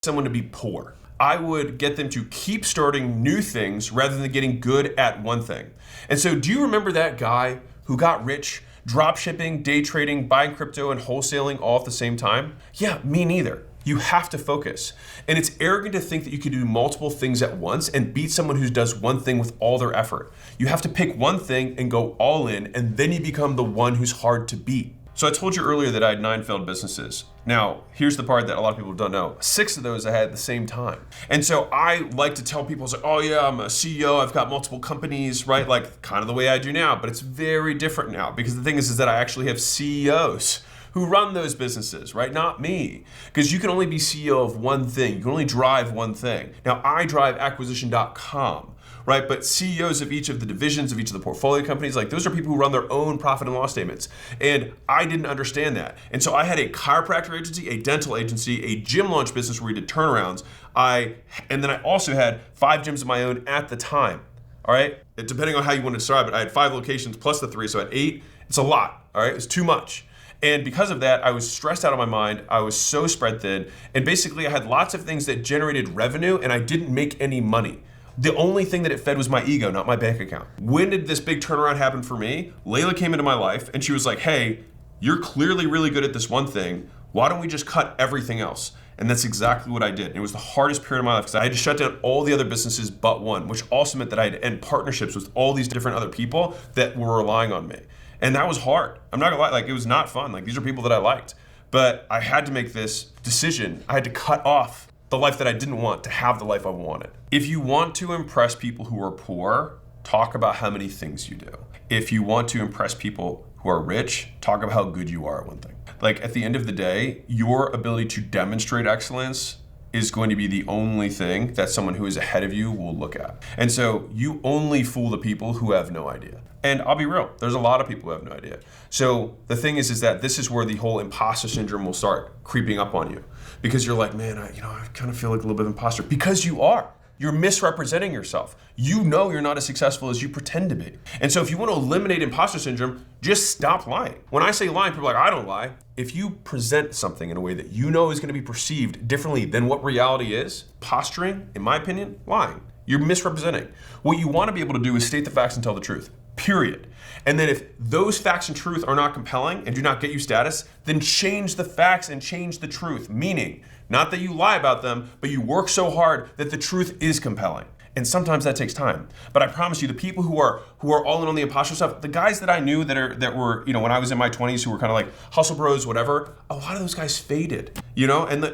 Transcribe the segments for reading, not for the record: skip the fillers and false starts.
someone to be poor. I would get them to keep starting new things rather than getting good at one thing. And so do you remember that guy who got rich drop shipping, day trading, buying crypto, and wholesaling all at the same time? Yeah, me neither. You have to focus. And it's arrogant to think that you can do multiple things at once and beat someone who does one thing with all their effort. You have to pick one thing and go all in, and then you become the one who's hard to beat. So I told you earlier that I had 9 failed businesses. Now, here's the part that a lot of people don't know. 6 of those I had at the same time. And so I like to tell people, it's like, oh yeah, I'm a CEO, I've got multiple companies, right? Like kind of the way I do now, but it's very different now because the thing is that I actually have CEOs who run those businesses, right? Not me. Because you can only be CEO of one thing. You can only drive one thing. Now, I drive acquisition.com. Right? But CEOs of each of the divisions of each of the portfolio companies, like those are people who run their own profit and loss statements. And I didn't understand that. And so I had a chiropractor agency, a dental agency, a gym launch business where we did turnarounds. And then I also had 5 gyms of my own at the time. All right? Depending on how you want to describe it, I had 5 locations plus the 3, so I had 8. It's a lot. All right? It's too much. And because of that, I was stressed out of my mind. I was so spread thin. And basically I had lots of things that generated revenue and I didn't make any money. The only thing that it fed was my ego, not my bank account. When did this big turnaround happen for me? Layla came into my life and she was like, hey, you're clearly really good at this one thing. Why don't we just cut everything else? And that's exactly what I did. And it was the hardest period of my life because I had to shut down all the other businesses but one, which also meant that I had to end partnerships with all these different other people that were relying on me. And that was hard. I'm not gonna lie, like it was not fun. Like these are people that I liked. But I had to make this decision. I had to cut off the life that I didn't want to have the life I wanted. If you want to impress people who are poor, talk about how many things you do. If you want to impress people who are rich, talk about how good you are at one thing. Like at the end of the day, your ability to demonstrate excellence is going to be the only thing that someone who is ahead of you will look at. And so you only fool the people who have no idea. And I'll be real, there's a lot of people who have no idea. So the thing is that this is where the whole imposter syndrome will start creeping up on you. Because you're like, man, I kind of feel like a little bit of imposter. Because you are. You're misrepresenting yourself. You know you're not as successful as you pretend to be. And so if you want to eliminate imposter syndrome, just stop lying. When I say lying, people are like, I don't lie. If you present something in a way that you know is going to be perceived differently than what reality is, posturing, in my opinion, lying. You're misrepresenting. What you want to be able to do is state the facts and tell the truth. Period. And then if those facts and truth are not compelling and do not get you status, then change the facts and change the truth. Meaning, not that you lie about them, but you work so hard that the truth is compelling. And sometimes that takes time. But I promise you, the people who are all in on the imposter stuff, the guys that I knew that were, when I was in my 20s who were kind of like hustle bros, whatever, a lot of those guys faded,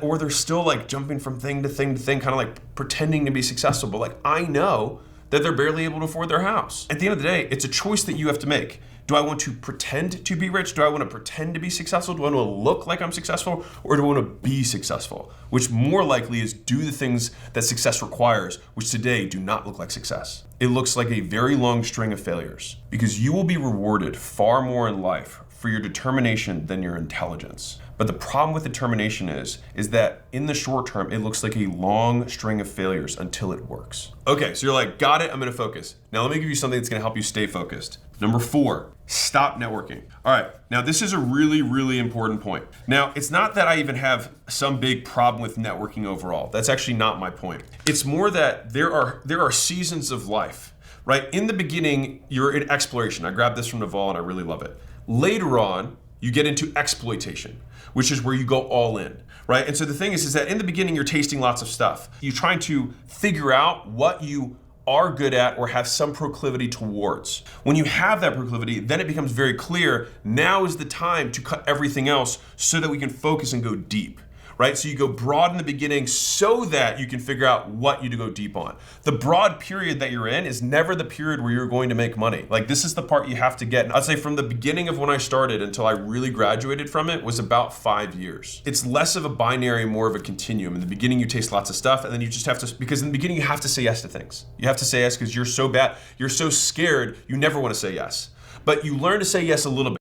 or they're still like jumping from thing to thing to thing, kind of like pretending to be successful. But like, I know that they're barely able to afford their house. At the end of the day, it's a choice that you have to make. Do I want to pretend to be rich? Do I want to pretend to be successful? Do I want to look like I'm successful? Or do I want to be successful? Which more likely is do the things that success requires, which today do not look like success. It looks like a very long string of failures because you will be rewarded far more in life for your determination than your intelligence. But the problem with determination is that in the short term, it looks like a long string of failures until it works. Okay, so you're like, got it, I'm gonna focus. Now let me give you something that's gonna help you stay focused. Number 4, stop networking. All right, now this is a really, really important point. Now, it's not that I even have some big problem with networking overall. That's actually not my point. It's more that there are seasons of life, right? In the beginning, you're in exploration. I grabbed this from Naval and I really love it. Later on, you get into exploitation, which is where you go all in, right? And so the thing is that in the beginning, you're tasting lots of stuff. You're trying to figure out what you are good at or have some proclivity towards. When you have that proclivity, then it becomes very clear, now is the time to cut everything else so that we can focus and go deep. Right? So you go broad in the beginning so that you can figure out what you to go deep on. The broad period that you're in is never the period where you're going to make money. Like this is the part you have to get. And I'd say from the beginning of when I started until I really graduated from it was about 5 years. It's less of a binary, more of a continuum. In the beginning, you taste lots of stuff and then you just have to, because in the beginning you have to say yes to things. You have to say yes because you're so bad, you're so scared, you never want to say yes. But you learn to say yes a little bit.